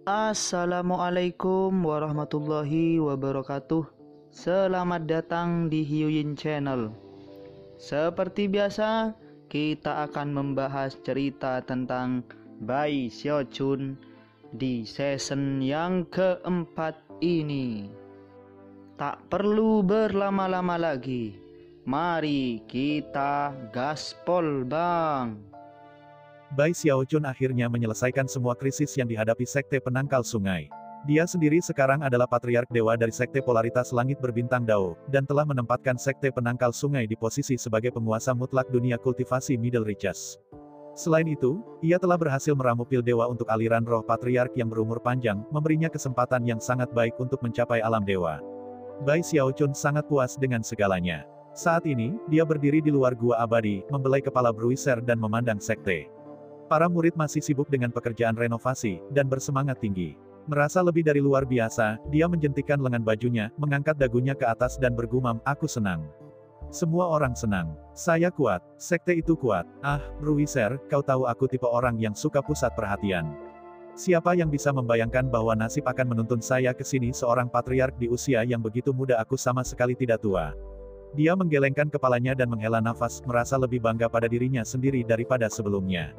Assalamualaikum warahmatullahi wabarakatuh. Selamat datang di Hyuyin Channel. Seperti biasa, kita akan membahas cerita tentang Bai Xiaojun di season yang keempat ini. Tak perlu berlama-lama lagi. Mari kita gaspol, Bang. Bai Xiaojun akhirnya menyelesaikan semua krisis yang dihadapi Sekte Penangkal Sungai. Dia sendiri sekarang adalah Patriark Dewa dari Sekte Polaritas Langit Berbintang Dao, dan telah menempatkan Sekte Penangkal Sungai di posisi sebagai penguasa mutlak dunia kultivasi Middle Reaches. Selain itu, ia telah berhasil meramu pil dewa untuk aliran roh Patriark yang berumur panjang, memberinya kesempatan yang sangat baik untuk mencapai alam dewa. Bai Xiaojun sangat puas dengan segalanya. Saat ini, dia berdiri di luar gua abadi, membelai kepala bruiser dan memandang sekte. Para murid masih sibuk dengan pekerjaan renovasi, dan bersemangat tinggi. Merasa lebih dari luar biasa, dia menjentikkan lengan bajunya, mengangkat dagunya ke atas dan bergumam, "Aku senang. Semua orang senang. Saya kuat. Sekte itu kuat. Ah, bruiser, kau tahu aku tipe orang yang suka pusat perhatian. Siapa yang bisa membayangkan bahwa nasib akan menuntun saya ke sini seorang patriark di usia yang begitu muda, aku sama sekali tidak tua." Dia menggelengkan kepalanya dan menghela nafas, merasa lebih bangga pada dirinya sendiri daripada sebelumnya.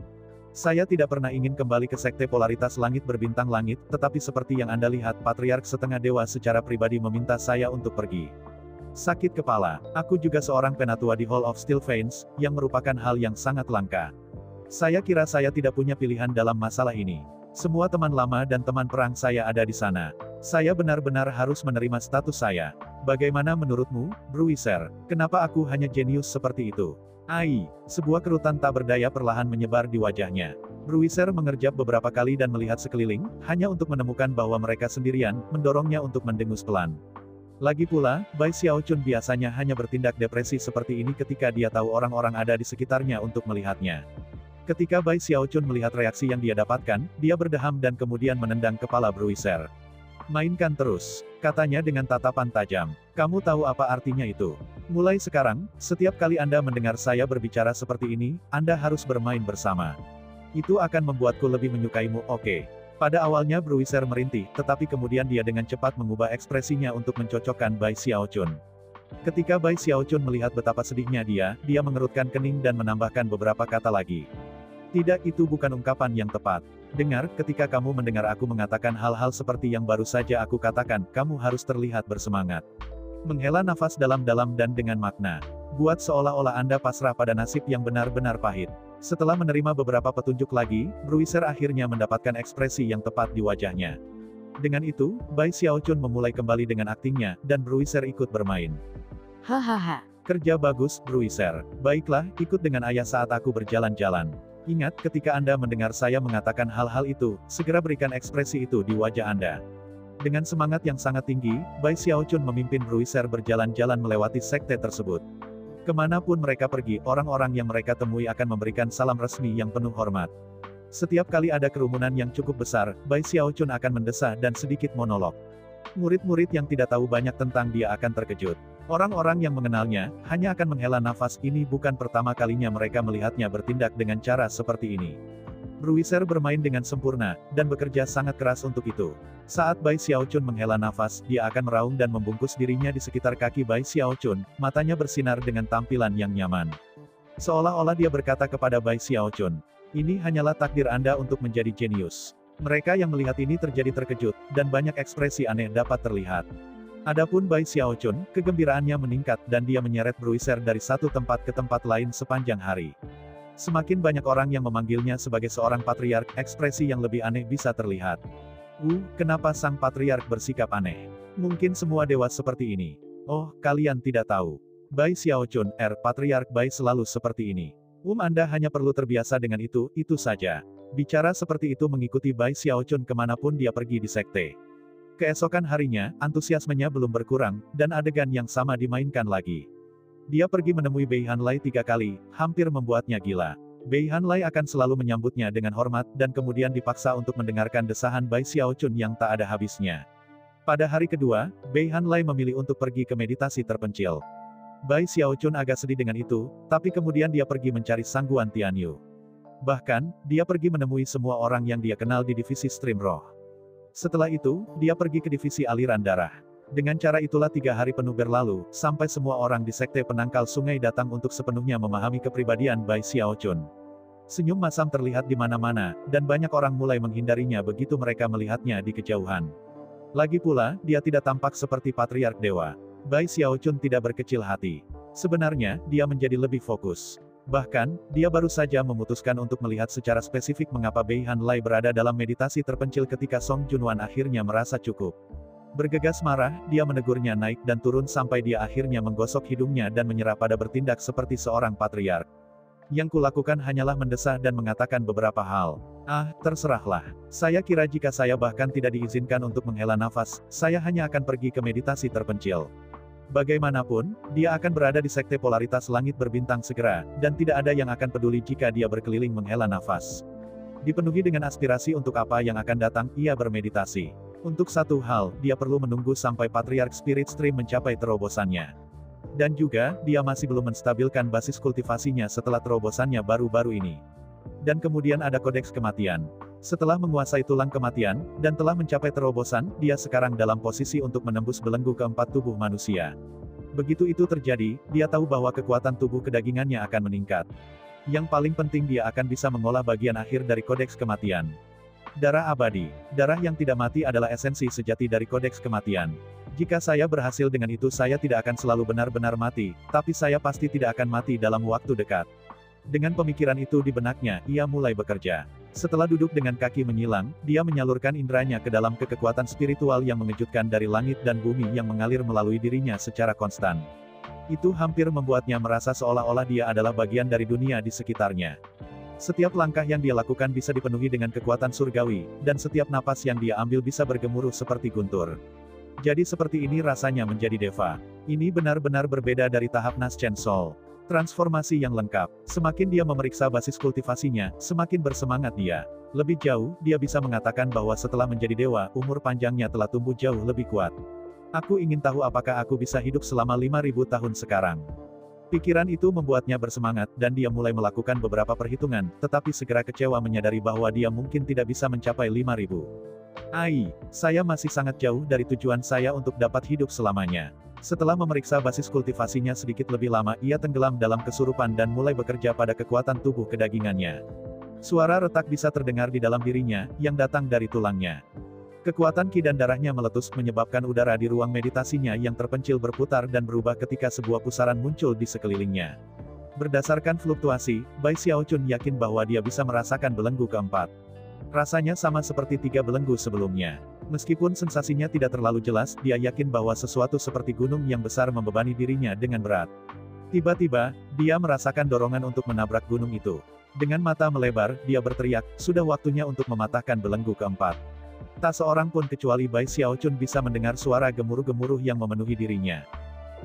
Saya tidak pernah ingin kembali ke Sekte Polaritas Langit Berbintang Langit, tetapi seperti yang Anda lihat, Patriark setengah dewa secara pribadi meminta saya untuk pergi. Sakit kepala. Aku juga seorang penatua di Hall of Steel Veins, yang merupakan hal yang sangat langka. Saya kira saya tidak punya pilihan dalam masalah ini. Semua teman lama dan teman perang saya ada di sana. Saya benar-benar harus menerima status saya. Bagaimana menurutmu, Bruiser? Kenapa aku hanya jenius seperti itu? Ai, sebuah kerutan tak berdaya perlahan menyebar di wajahnya. Bruiser mengerjap beberapa kali dan melihat sekeliling, hanya untuk menemukan bahwa mereka sendirian, mendorongnya untuk mendengus pelan. Lagi pula, Bai Xiaojun biasanya hanya bertindak depresi seperti ini ketika dia tahu orang-orang ada di sekitarnya untuk melihatnya. Ketika Bai Xiaojun melihat reaksi yang dia dapatkan, dia berdeham dan kemudian menendang kepala Bruiser. "Mainkan terus," katanya dengan tatapan tajam. "Kamu tahu apa artinya itu? Mulai sekarang, setiap kali Anda mendengar saya berbicara seperti ini, Anda harus bermain bersama. Itu akan membuatku lebih menyukaimu, oke?" Pada awalnya Bruiser merintih, tetapi kemudian dia dengan cepat mengubah ekspresinya untuk mencocokkan Bai Xiaojun. Ketika Bai Xiaojun melihat betapa sedihnya dia mengerutkan kening dan menambahkan beberapa kata lagi. "Tidak, itu bukan ungkapan yang tepat. Dengar, ketika kamu mendengar aku mengatakan hal-hal seperti yang baru saja aku katakan, kamu harus terlihat bersemangat. Menghela nafas dalam-dalam dan dengan makna. Buat seolah-olah Anda pasrah pada nasib yang benar-benar pahit." Setelah menerima beberapa petunjuk lagi, Bruiser akhirnya mendapatkan ekspresi yang tepat di wajahnya. Dengan itu, Bai Xiaojun memulai kembali dengan aktingnya, dan Bruiser ikut bermain. Hahaha. "Kerja bagus, Bruiser. Baiklah, ikut dengan ayah saat aku berjalan-jalan. Ingat, ketika Anda mendengar saya mengatakan hal-hal itu, segera berikan ekspresi itu di wajah Anda." Dengan semangat yang sangat tinggi, Bai Xiaojun memimpin Bruiser berjalan-jalan melewati sekte tersebut. Kemanapun mereka pergi, orang-orang yang mereka temui akan memberikan salam resmi yang penuh hormat. Setiap kali ada kerumunan yang cukup besar, Bai Xiaojun akan mendesah dan sedikit monolog. Murid-murid yang tidak tahu banyak tentang dia akan terkejut. Orang-orang yang mengenalnya, hanya akan menghela nafas. Ini bukan pertama kalinya mereka melihatnya bertindak dengan cara seperti ini. Bruiser bermain dengan sempurna, dan bekerja sangat keras untuk itu. Saat Bai Xiaojun menghela nafas, dia akan meraung dan membungkus dirinya di sekitar kaki Bai Xiaojun, matanya bersinar dengan tampilan yang nyaman. Seolah-olah dia berkata kepada Bai Xiaojun, "Ini hanyalah takdir Anda untuk menjadi jenius." Mereka yang melihat ini terjadi terkejut, dan banyak ekspresi aneh dapat terlihat. Adapun Bai Xiaojun, kegembiraannya meningkat dan dia menyeret Bruiser dari satu tempat ke tempat lain sepanjang hari. Semakin banyak orang yang memanggilnya sebagai seorang patriark, ekspresi yang lebih aneh bisa terlihat. Kenapa sang patriark bersikap aneh? Mungkin semua dewa seperti ini. Oh, kalian tidak tahu. Bai Xiaojun, patriark Bai selalu seperti ini. Anda hanya perlu terbiasa dengan itu saja. Bicara seperti itu mengikuti Bai Xiaojun kemanapun dia pergi di sekte. Keesokan harinya, antusiasmenya belum berkurang, dan adegan yang sama dimainkan lagi. Dia pergi menemui Bei Hanlai 3 kali, hampir membuatnya gila. Bei Hanlai akan selalu menyambutnya dengan hormat, dan kemudian dipaksa untuk mendengarkan desahan Bai Xiaojun yang tak ada habisnya. Pada hari kedua, Bei Hanlai memilih untuk pergi ke meditasi terpencil. Bai Xiaojun agak sedih dengan itu, tapi kemudian dia pergi mencari Sangguan Tianyu. Bahkan, dia pergi menemui semua orang yang dia kenal di divisi Stream Roh. Setelah itu, dia pergi ke divisi aliran darah. Dengan cara itulah 3 hari penuh berlalu, sampai semua orang di Sekte Penangkal Sungai datang untuk sepenuhnya memahami kepribadian Bai Xiaochun. Senyum masam terlihat di mana-mana, dan banyak orang mulai menghindarinya begitu mereka melihatnya di kejauhan. Lagi pula, dia tidak tampak seperti Patriark Dewa. Bai Xiaochun tidak berkecil hati. Sebenarnya, dia menjadi lebih fokus. Bahkan, dia baru saja memutuskan untuk melihat secara spesifik mengapa Bei Hanlai berada dalam meditasi terpencil ketika Song Junwan akhirnya merasa cukup. Bergegas marah, dia menegurnya naik dan turun sampai dia akhirnya menggosok hidungnya dan menyerah pada bertindak seperti seorang patriark. Yang kulakukan hanyalah mendesah dan mengatakan beberapa hal. Ah, terserahlah. Saya kira jika saya bahkan tidak diizinkan untuk menghela nafas, saya hanya akan pergi ke meditasi terpencil. Bagaimanapun, dia akan berada di Sekte Polaritas Langit Berbintang segera, dan tidak ada yang akan peduli jika dia berkeliling menghela nafas. Dipenuhi dengan aspirasi untuk apa yang akan datang, ia bermeditasi. Untuk satu hal, dia perlu menunggu sampai Patriark Spirit Stream mencapai terobosannya. Dan juga, dia masih belum menstabilkan basis kultivasinya setelah terobosannya baru-baru ini. Dan kemudian ada kodeks kematian. Setelah menguasai tulang kematian, dan telah mencapai terobosan, dia sekarang dalam posisi untuk menembus belenggu keempat tubuh manusia. Begitu itu terjadi, dia tahu bahwa kekuatan tubuh kedagingannya akan meningkat. Yang paling penting dia akan bisa mengolah bagian akhir dari kodeks kematian. Darah abadi. Darah yang tidak mati adalah esensi sejati dari kodeks kematian. Jika saya berhasil dengan itu saya tidak akan selalu benar-benar mati, tapi saya pasti tidak akan mati dalam waktu dekat. Dengan pemikiran itu di benaknya, ia mulai bekerja. Setelah duduk dengan kaki menyilang, dia menyalurkan indranya ke dalam kekuatan spiritual yang mengejutkan dari langit dan bumi yang mengalir melalui dirinya secara konstan. Itu hampir membuatnya merasa seolah-olah dia adalah bagian dari dunia di sekitarnya. Setiap langkah yang dia lakukan bisa dipenuhi dengan kekuatan surgawi, dan setiap napas yang dia ambil bisa bergemuruh seperti guntur. Jadi seperti ini rasanya menjadi Deva. Ini benar-benar berbeda dari tahap Naschen Soul. Transformasi yang lengkap. Semakin dia memeriksa basis kultivasinya, semakin bersemangat dia. Lebih jauh, dia bisa mengatakan bahwa setelah menjadi dewa, umur panjangnya telah tumbuh jauh lebih kuat. Aku ingin tahu apakah aku bisa hidup selama 5.000 tahun sekarang. Pikiran itu membuatnya bersemangat, dan dia mulai melakukan beberapa perhitungan, tetapi segera kecewa menyadari bahwa dia mungkin tidak bisa mencapai 5.000. Saya masih sangat jauh dari tujuan saya untuk dapat hidup selamanya. Setelah memeriksa basis kultivasinya sedikit lebih lama, ia tenggelam dalam kesurupan dan mulai bekerja pada kekuatan tubuh kedagingannya. Suara retak bisa terdengar di dalam dirinya, yang datang dari tulangnya. Kekuatan ki dan darahnya meletus menyebabkan udara di ruang meditasinya yang terpencil berputar dan berubah ketika sebuah pusaran muncul di sekelilingnya. Berdasarkan fluktuasi, Bai Xiaochun yakin bahwa dia bisa merasakan belenggu keempat. Rasanya sama seperti 3 belenggu sebelumnya. Meskipun sensasinya tidak terlalu jelas, dia yakin bahwa sesuatu seperti gunung yang besar membebani dirinya dengan berat. Tiba-tiba, dia merasakan dorongan untuk menabrak gunung itu. Dengan mata melebar, dia berteriak, sudah waktunya untuk mematahkan belenggu keempat. Tak seorang pun kecuali Bai Xiaochun bisa mendengar suara gemuruh-gemuruh yang memenuhi dirinya.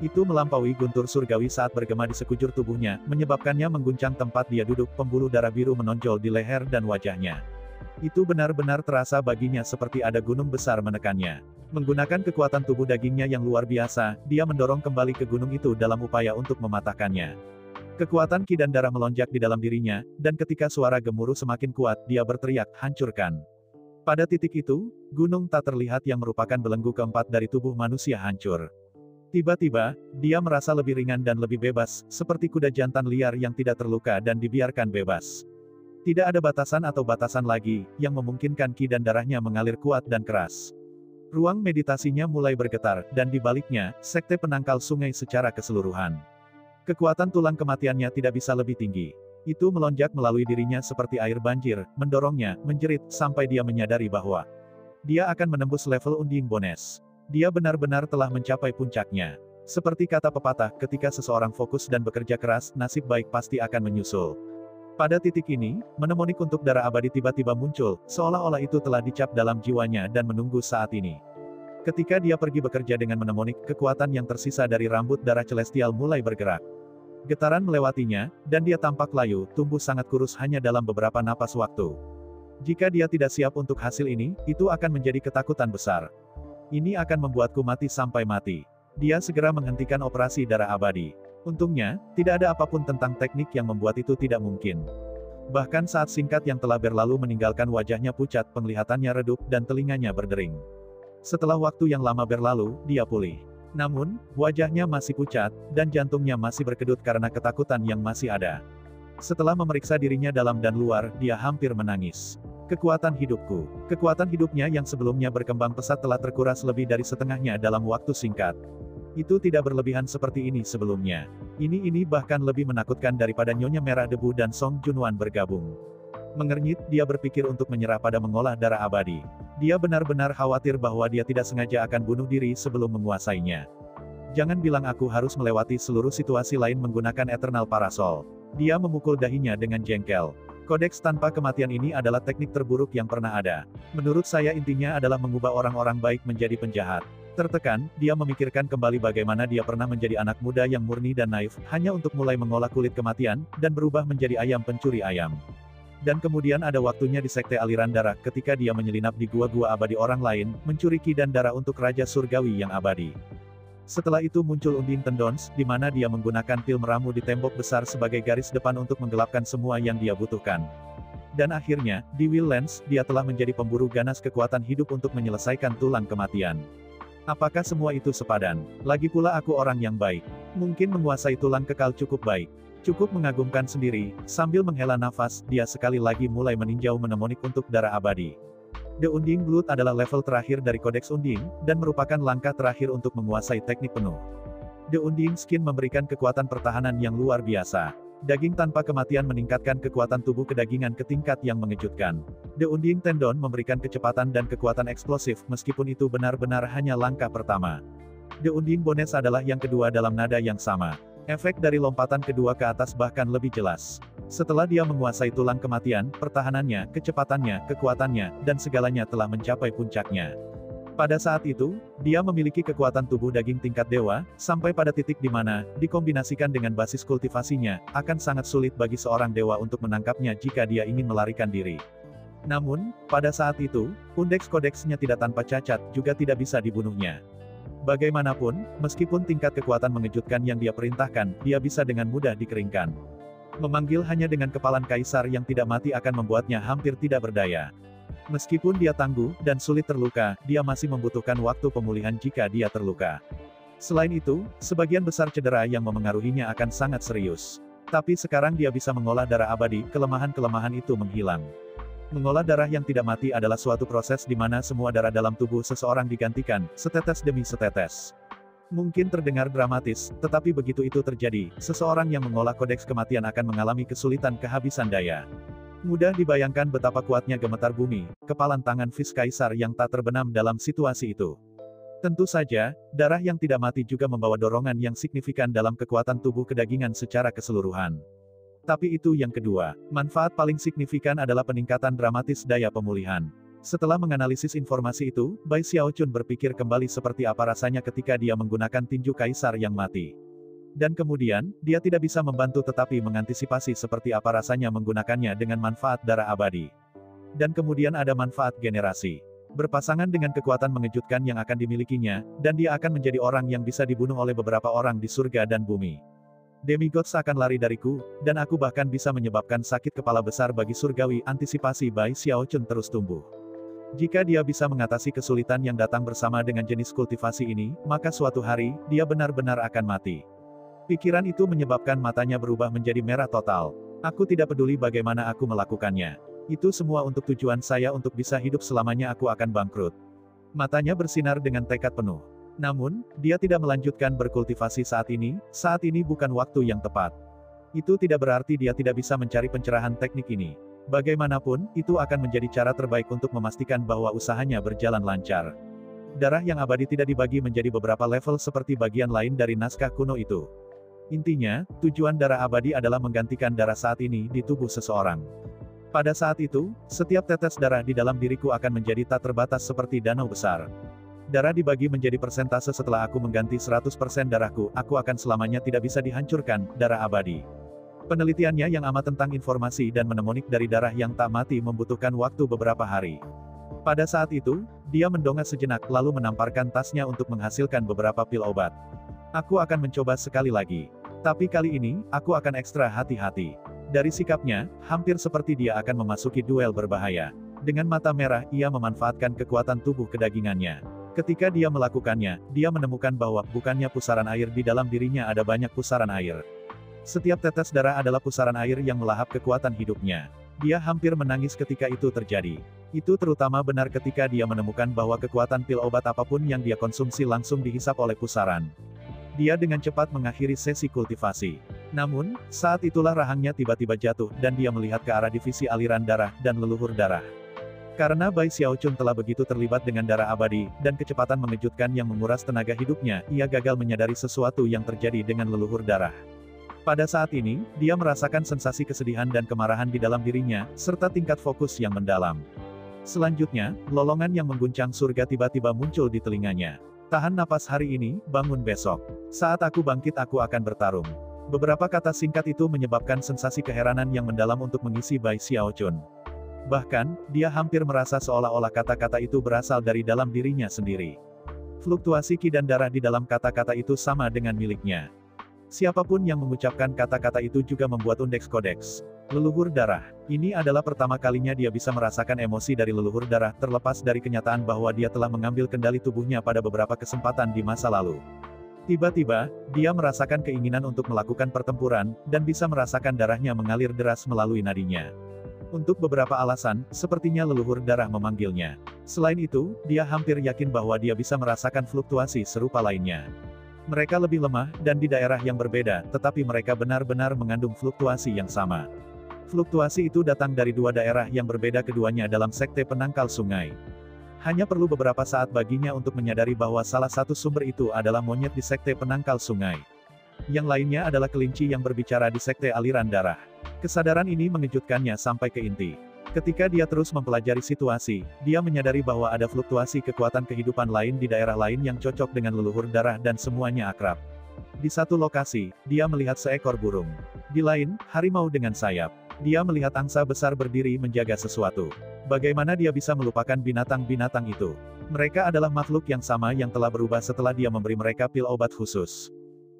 Itu melampaui guntur surgawi saat bergema di sekujur tubuhnya, menyebabkannya mengguncang tempat dia duduk, pembuluh darah biru menonjol di leher dan wajahnya. Itu benar-benar terasa baginya seperti ada gunung besar menekannya. Menggunakan kekuatan tubuh dagingnya yang luar biasa, dia mendorong kembali ke gunung itu dalam upaya untuk mematahkannya. Kekuatan ki dan darah melonjak di dalam dirinya, dan ketika suara gemuruh semakin kuat, dia berteriak, hancurkan. Pada titik itu, gunung tak terlihat yang merupakan belenggu keempat dari tubuh manusia hancur. Tiba-tiba, dia merasa lebih ringan dan lebih bebas, seperti kuda jantan liar yang tidak terluka dan dibiarkan bebas. Tidak ada batasan atau batasan lagi, yang memungkinkan ki dan darahnya mengalir kuat dan keras. Ruang meditasinya mulai bergetar, dan di baliknya, Sekte Penangkal Sungai secara keseluruhan. Kekuatan tulang kematiannya tidak bisa lebih tinggi. Itu melonjak melalui dirinya seperti air banjir, mendorongnya, menjerit, sampai dia menyadari bahwa dia akan menembus level unding bones. Dia benar-benar telah mencapai puncaknya. Seperti kata pepatah, ketika seseorang fokus dan bekerja keras, nasib baik pasti akan menyusul. Pada titik ini, mnemonik untuk darah abadi tiba-tiba muncul, seolah-olah itu telah dicap dalam jiwanya dan menunggu saat ini. Ketika dia pergi bekerja dengan mnemonik, kekuatan yang tersisa dari rambut darah celestial mulai bergerak. Getaran melewatinya, dan dia tampak layu, tumbuh sangat kurus hanya dalam beberapa napas waktu. Jika dia tidak siap untuk hasil ini, itu akan menjadi ketakutan besar. Ini akan membuatku mati sampai mati. Dia segera menghentikan operasi darah abadi. Untungnya, tidak ada apapun tentang teknik yang membuat itu tidak mungkin. Bahkan saat singkat yang telah berlalu meninggalkan wajahnya pucat, penglihatannya redup, dan telinganya berdering. Setelah waktu yang lama berlalu, dia pulih. Namun, wajahnya masih pucat, dan jantungnya masih berkedut karena ketakutan yang masih ada. Setelah memeriksa dirinya dalam dan luar, dia hampir menangis. Kekuatan hidupku. Kekuatan hidupnya yang sebelumnya berkembang pesat telah terkuras lebih dari setengahnya dalam waktu singkat. Itu tidak berlebihan seperti ini sebelumnya. Ini bahkan lebih menakutkan daripada Nyonya Merah Debu dan Song Junwan bergabung. Mengernyit, dia berpikir untuk menyerah pada mengolah darah abadi. Dia benar-benar khawatir bahwa dia tidak sengaja akan bunuh diri sebelum menguasainya. Jangan bilang aku harus melewati seluruh situasi lain menggunakan Eternal Parasol. Dia memukul dahinya dengan jengkel. Kodeks tanpa kematian ini adalah teknik terburuk yang pernah ada. Menurut saya intinya adalah mengubah orang-orang baik menjadi penjahat. Tertekan, dia memikirkan kembali bagaimana dia pernah menjadi anak muda yang murni dan naif, hanya untuk mulai mengolah kulit kematian, dan berubah menjadi ayam pencuri ayam. Dan kemudian ada waktunya di Sekte Aliran Darah ketika dia menyelinap di gua-gua abadi orang lain, mencuri ki dan darah untuk Raja Surgawi yang abadi. Setelah itu muncul Undine Tendons, di mana dia menggunakan pil meramu di tembok besar sebagai garis depan untuk menggelapkan semua yang dia butuhkan. Dan akhirnya, di Willlands, dia telah menjadi pemburu ganas kekuatan hidup untuk menyelesaikan tulang kematian. Apakah semua itu sepadan? Lagi pula aku orang yang baik. Mungkin menguasai tulang kekal cukup baik. Cukup mengagumkan sendiri, sambil menghela nafas, dia sekali lagi mulai meninjau mnemonik untuk darah abadi. The Undine Blood adalah level terakhir dari Kodeks Undine, dan merupakan langkah terakhir untuk menguasai teknik penuh. The Undine Skin memberikan kekuatan pertahanan yang luar biasa. Daging tanpa kematian meningkatkan kekuatan tubuh kedagingan ke tingkat yang mengejutkan. The Undine Tendon memberikan kecepatan dan kekuatan eksplosif, meskipun itu benar-benar hanya langkah pertama. The Undine Bones adalah yang kedua dalam nada yang sama. Efek dari lompatan kedua ke atas bahkan lebih jelas. Setelah dia menguasai tulang kematian, pertahanannya, kecepatannya, kekuatannya, dan segalanya telah mencapai puncaknya. Pada saat itu, dia memiliki kekuatan tubuh daging tingkat dewa, sampai pada titik di mana, dikombinasikan dengan basis kultivasinya, akan sangat sulit bagi seorang dewa untuk menangkapnya jika dia ingin melarikan diri. Namun, pada saat itu, kodeksnya tidak tanpa cacat, juga tidak bisa dibunuhnya. Bagaimanapun, meskipun tingkat kekuatan mengejutkan yang dia perintahkan, dia bisa dengan mudah dikeringkan. Memanggil hanya dengan kepalan kaisar yang tidak mati akan membuatnya hampir tidak berdaya. Meskipun dia tangguh, dan sulit terluka, dia masih membutuhkan waktu pemulihan jika dia terluka. Selain itu, sebagian besar cedera yang memengaruhinya akan sangat serius. Tapi sekarang dia bisa mengolah darah abadi, kelemahan-kelemahan itu menghilang. Mengolah darah yang tidak mati adalah suatu proses di mana semua darah dalam tubuh seseorang digantikan, setetes demi setetes. Mungkin terdengar dramatis, tetapi begitu itu terjadi, seseorang yang mengolah kodeks kematian akan mengalami kesulitan kehabisan daya. Mudah dibayangkan betapa kuatnya gemetar bumi, kepalan tangan Fis Kaisar yang tak terbenam dalam situasi itu. Tentu saja, darah yang tidak mati juga membawa dorongan yang signifikan dalam kekuatan tubuh kedagingan secara keseluruhan. Tapi itu yang kedua, manfaat paling signifikan adalah peningkatan dramatis daya pemulihan. Setelah menganalisis informasi itu, Bai Xiaochun berpikir kembali seperti apa rasanya ketika dia menggunakan tinju Kaisar yang mati. Dan kemudian, dia tidak bisa membantu tetapi mengantisipasi seperti apa rasanya menggunakannya dengan manfaat darah abadi. Dan kemudian ada manfaat generasi. Berpasangan dengan kekuatan mengejutkan yang akan dimilikinya, dan dia akan menjadi orang yang bisa dibunuh oleh beberapa orang di surga dan bumi. Demigods akan lari dariku, dan aku bahkan bisa menyebabkan sakit kepala besar bagi surgawi. Antisipasi Bai Xiaochun terus tumbuh. Jika dia bisa mengatasi kesulitan yang datang bersama dengan jenis kultivasi ini, maka suatu hari, dia benar-benar akan mati. Pikiran itu menyebabkan matanya berubah menjadi merah total. Aku tidak peduli bagaimana aku melakukannya. Itu semua untuk tujuan saya untuk bisa hidup selamanya aku akan bangkrut. Matanya bersinar dengan tekad penuh. Namun, dia tidak melanjutkan berkultivasi saat ini bukan waktu yang tepat. Itu tidak berarti dia tidak bisa mencari pencerahan teknik ini. Bagaimanapun, itu akan menjadi cara terbaik untuk memastikan bahwa usahanya berjalan lancar. Darah yang abadi tidak dibagi menjadi beberapa level seperti bagian lain dari naskah kuno itu. Intinya, tujuan darah abadi adalah menggantikan darah saat ini di tubuh seseorang. Pada saat itu, setiap tetes darah di dalam diriku akan menjadi tak terbatas seperti danau besar. Darah dibagi menjadi persentase setelah aku mengganti 100% darahku, aku akan selamanya tidak bisa dihancurkan, darah abadi. Penelitiannya yang amat tentang informasi dan mnemonik dari darah yang tak mati membutuhkan waktu beberapa hari. Pada saat itu, dia mendongak sejenak lalu menamparkan tasnya untuk menghasilkan beberapa pil obat. Aku akan mencoba sekali lagi. Tapi kali ini, aku akan ekstra hati-hati. Dari sikapnya, hampir seperti dia akan memasuki duel berbahaya. Dengan mata merah, ia memanfaatkan kekuatan tubuh kedagingannya. Ketika dia melakukannya, dia menemukan bahwa bukannya pusaran air di dalam dirinya, ada banyak pusaran air. Setiap tetes darah adalah pusaran air yang melahap kekuatan hidupnya. Dia hampir menangis ketika itu terjadi. Itu terutama benar ketika dia menemukan bahwa kekuatan pil obat apapun yang dia konsumsi langsung dihisap oleh pusaran. Dia dengan cepat mengakhiri sesi kultivasi. Namun, saat itulah rahangnya tiba-tiba jatuh, dan dia melihat ke arah divisi aliran darah, dan leluhur darah. Karena Bai Xiaochun telah begitu terlibat dengan darah abadi, dan kecepatan mengejutkan yang menguras tenaga hidupnya, ia gagal menyadari sesuatu yang terjadi dengan leluhur darah. Pada saat ini, dia merasakan sensasi kesedihan dan kemarahan di dalam dirinya, serta tingkat fokus yang mendalam. Selanjutnya, lolongan yang mengguncang surga tiba-tiba muncul di telinganya. Tahan napas hari ini, bangun besok. Saat aku bangkit aku akan bertarung. Beberapa kata singkat itu menyebabkan sensasi keheranan yang mendalam untuk mengisi Bai Xiaochun. Bahkan, dia hampir merasa seolah-olah kata-kata itu berasal dari dalam dirinya sendiri. Fluktuasi ki dan darah di dalam kata-kata itu sama dengan miliknya. Siapapun yang mengucapkan kata-kata itu juga membuat undeks kodeks. Leluhur darah. Ini adalah pertama kalinya dia bisa merasakan emosi dari leluhur darah, terlepas dari kenyataan bahwa dia telah mengambil kendali tubuhnya pada beberapa kesempatan di masa lalu. Tiba-tiba, dia merasakan keinginan untuk melakukan pertempuran, dan bisa merasakan darahnya mengalir deras melalui nadinya. Untuk beberapa alasan, sepertinya leluhur darah memanggilnya. Selain itu, dia hampir yakin bahwa dia bisa merasakan fluktuasi serupa lainnya. Mereka lebih lemah, dan di daerah yang berbeda, tetapi mereka benar-benar mengandung fluktuasi yang sama. Fluktuasi itu datang dari dua daerah yang berbeda, keduanya dalam sekte penangkal sungai. Hanya perlu beberapa saat baginya untuk menyadari bahwa salah satu sumber itu adalah monyet di sekte penangkal sungai. Yang lainnya adalah kelinci yang berbicara di sekte aliran darah. Kesadaran ini mengejutkannya sampai ke inti. Ketika dia terus mempelajari situasi, dia menyadari bahwa ada fluktuasi kekuatan kehidupan lain di daerah lain yang cocok dengan leluhur darah dan semuanya akrab. Di satu lokasi, dia melihat seekor burung. Di lain, harimau dengan sayap. Dia melihat angsa besar berdiri menjaga sesuatu. Bagaimana dia bisa melupakan binatang-binatang itu? Mereka adalah makhluk yang sama yang telah berubah setelah dia memberi mereka pil obat khusus.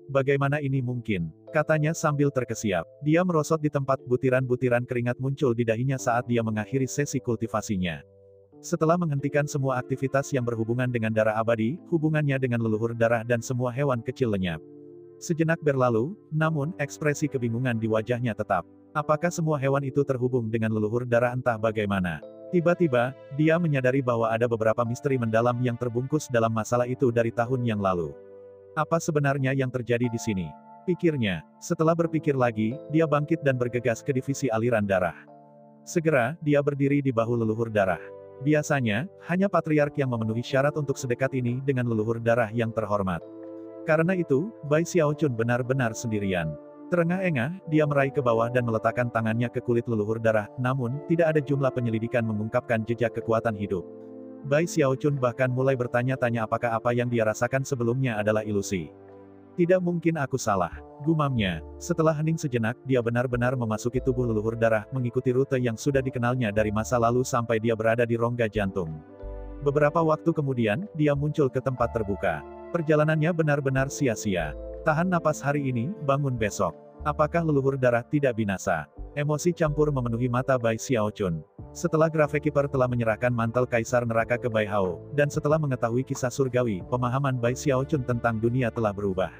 Bagaimana ini mungkin? Katanya sambil terkesiap. Dia merosot di tempat, butiran-butiran keringat muncul di dahinya saat dia mengakhiri sesi kultivasinya. Setelah menghentikan semua aktivitas yang berhubungan dengan darah abadi, hubungannya dengan leluhur darah dan semua hewan kecil lenyap. Sejenak berlalu, namun, ekspresi kebingungan di wajahnya tetap. Apakah semua hewan itu terhubung dengan leluhur darah entah bagaimana? Tiba-tiba, dia menyadari bahwa ada beberapa misteri mendalam yang terbungkus dalam masalah itu dari tahun yang lalu. Apa sebenarnya yang terjadi di sini? Pikirnya. Setelah berpikir lagi, dia bangkit dan bergegas ke divisi aliran darah. Segera, dia berdiri di bahu leluhur darah. Biasanya, hanya patriark yang memenuhi syarat untuk sedekat ini dengan leluhur darah yang terhormat. Karena itu, Bai Xiaochun benar-benar sendirian. Terengah-engah, dia meraih ke bawah dan meletakkan tangannya ke kulit leluhur darah, namun, tidak ada jumlah penyelidikan mengungkapkan jejak kekuatan hidup. Bai Xiaochun bahkan mulai bertanya-tanya apakah apa yang dia rasakan sebelumnya adalah ilusi. Tidak mungkin aku salah, gumamnya. Setelah hening sejenak, dia benar-benar memasuki tubuh leluhur darah, mengikuti rute yang sudah dikenalnya dari masa lalu sampai dia berada di rongga jantung. Beberapa waktu kemudian, dia muncul ke tempat terbuka. Perjalanannya benar-benar sia-sia. Tahan napas hari ini, bangun besok. Apakah leluhur darah tidak binasa? Emosi campur memenuhi mata Bai Xiaochun. Setelah Gravekeeper telah menyerahkan mantel Kaisar Neraka ke Bai Hao, dan setelah mengetahui kisah surgawi, pemahaman Bai Xiaochun tentang dunia telah berubah.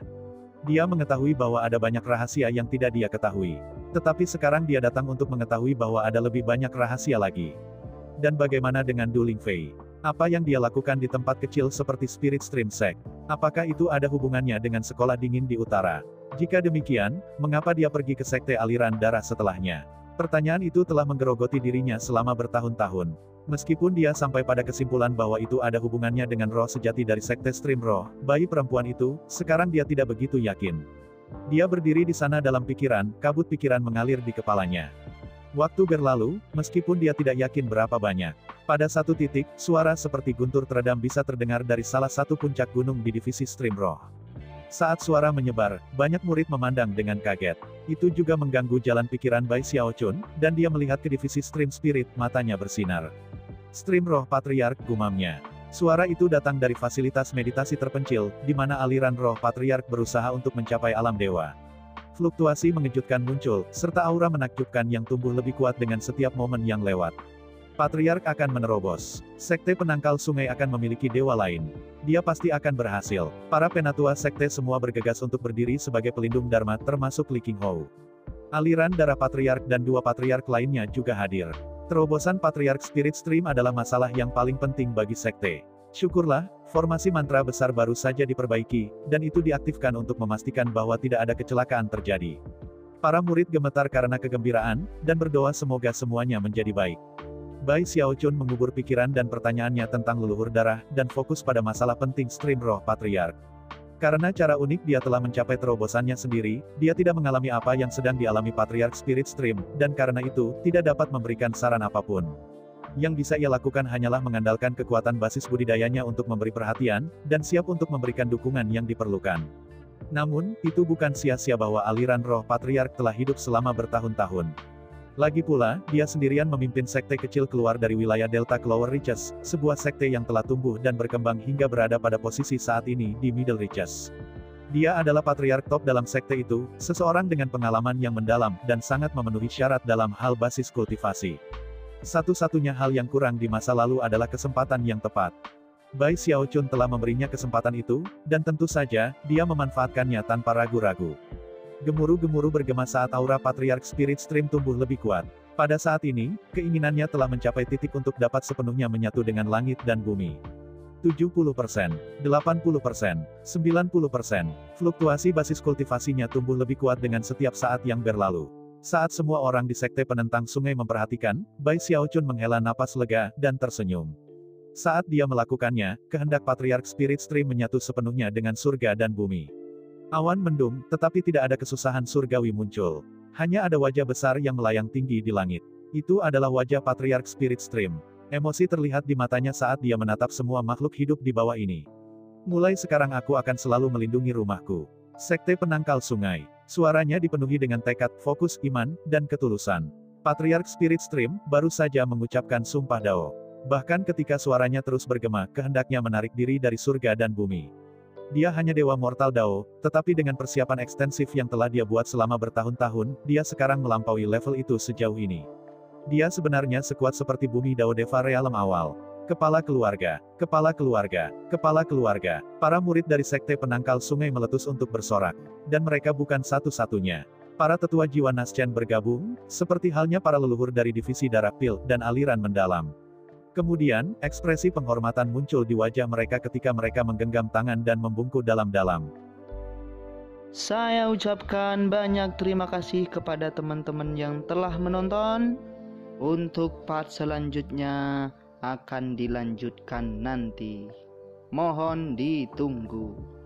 Dia mengetahui bahwa ada banyak rahasia yang tidak dia ketahui. Tetapi sekarang dia datang untuk mengetahui bahwa ada lebih banyak rahasia lagi. Dan bagaimana dengan Du Lingfei? Apa yang dia lakukan di tempat kecil seperti Spirit Stream Sect? Apakah itu ada hubungannya dengan sekolah dingin di utara? Jika demikian, mengapa dia pergi ke sekte aliran darah setelahnya? Pertanyaan itu telah menggerogoti dirinya selama bertahun-tahun. Meskipun dia sampai pada kesimpulan bahwa itu ada hubungannya dengan roh sejati dari sekte Stream Roh, bayi perempuan itu, sekarang dia tidak begitu yakin. Dia berdiri di sana dalam pikiran, kabut pikiran mengalir di kepalanya. Waktu berlalu, meskipun dia tidak yakin berapa banyak. Pada satu titik, suara seperti guntur teredam bisa terdengar dari salah satu puncak gunung di divisi Stream Roh. Saat suara menyebar, banyak murid memandang dengan kaget. Itu juga mengganggu jalan pikiran Bai Xiaochun, dan dia melihat ke divisi Stream Spirit, matanya bersinar. Stream Roh Patriark, gumamnya. Suara itu datang dari fasilitas meditasi terpencil, di mana aliran roh Patriark berusaha untuk mencapai alam dewa. Fluktuasi mengejutkan muncul, serta aura menakjubkan yang tumbuh lebih kuat dengan setiap momen yang lewat. Patriark akan menerobos. Sekte penangkal sungai akan memiliki dewa lain. Dia pasti akan berhasil. Para penatua sekte semua bergegas untuk berdiri sebagai pelindung Dharma termasuk Li Qinghou. Aliran darah patriark dan dua patriark lainnya juga hadir. Terobosan patriark Spirit Stream adalah masalah yang paling penting bagi sekte. Syukurlah, formasi mantra besar baru saja diperbaiki, dan itu diaktifkan untuk memastikan bahwa tidak ada kecelakaan terjadi. Para murid gemetar karena kegembiraan, dan berdoa semoga semuanya menjadi baik. Bai Xiaochun mengubur pikiran dan pertanyaannya tentang leluhur darah, dan fokus pada masalah penting stream roh patriark. Karena cara unik dia telah mencapai terobosannya sendiri, dia tidak mengalami apa yang sedang dialami patriark Spirit Stream, dan karena itu, tidak dapat memberikan saran apapun. Yang bisa ia lakukan hanyalah mengandalkan kekuatan basis budidayanya untuk memberi perhatian, dan siap untuk memberikan dukungan yang diperlukan. Namun, itu bukan sia-sia bahwa aliran roh patriark telah hidup selama bertahun-tahun. Lagi pula, dia sendirian memimpin sekte kecil keluar dari wilayah Delta Clover Reaches, sebuah sekte yang telah tumbuh dan berkembang hingga berada pada posisi saat ini di Middle Reaches. Dia adalah patriark top dalam sekte itu, seseorang dengan pengalaman yang mendalam, dan sangat memenuhi syarat dalam hal basis kultivasi. Satu-satunya hal yang kurang di masa lalu adalah kesempatan yang tepat. Bai Xiaochun telah memberinya kesempatan itu, dan tentu saja, dia memanfaatkannya tanpa ragu-ragu. Gemuruh-gemuruh bergema saat aura Patriark Spirit Stream tumbuh lebih kuat. Pada saat ini, keinginannya telah mencapai titik untuk dapat sepenuhnya menyatu dengan langit dan bumi. 70%, 80%, 90%, fluktuasi basis kultivasinya tumbuh lebih kuat dengan setiap saat yang berlalu. Saat semua orang di sekte penentang sungai memperhatikan, Bai Xiaochun menghela napas lega, dan tersenyum. Saat dia melakukannya, kehendak Patriark Spirit Stream menyatu sepenuhnya dengan surga dan bumi. Awan mendung, tetapi tidak ada kesusahan surgawi muncul. Hanya ada wajah besar yang melayang tinggi di langit. Itu adalah wajah Patriark Spirit Stream. Emosi terlihat di matanya saat dia menatap semua makhluk hidup di bawah ini. Mulai sekarang aku akan selalu melindungi rumahku. Sekte penangkal sungai. Suaranya dipenuhi dengan tekad, fokus, iman, dan ketulusan. Patriark Spirit Stream baru saja mengucapkan sumpah Dao. Bahkan ketika suaranya terus bergema, kehendaknya menarik diri dari surga dan bumi. Dia hanya dewa mortal Dao, tetapi dengan persiapan ekstensif yang telah dia buat selama bertahun-tahun, dia sekarang melampaui level itu sejauh ini. Dia sebenarnya sekuat seperti bumi Dao Deva Realem awal. Kepala keluarga, kepala keluarga, kepala keluarga. Para murid dari sekte penangkal sungai meletus untuk bersorak. Dan mereka bukan satu-satunya. Para tetua jiwa Naschen bergabung, seperti halnya para leluhur dari divisi darah pil, dan aliran mendalam. Kemudian, ekspresi penghormatan muncul di wajah mereka ketika mereka menggenggam tangan dan membungkuk dalam-dalam. Saya ucapkan banyak terima kasih kepada teman-teman yang telah menonton. Untuk part selanjutnya akan dilanjutkan nanti. Mohon ditunggu.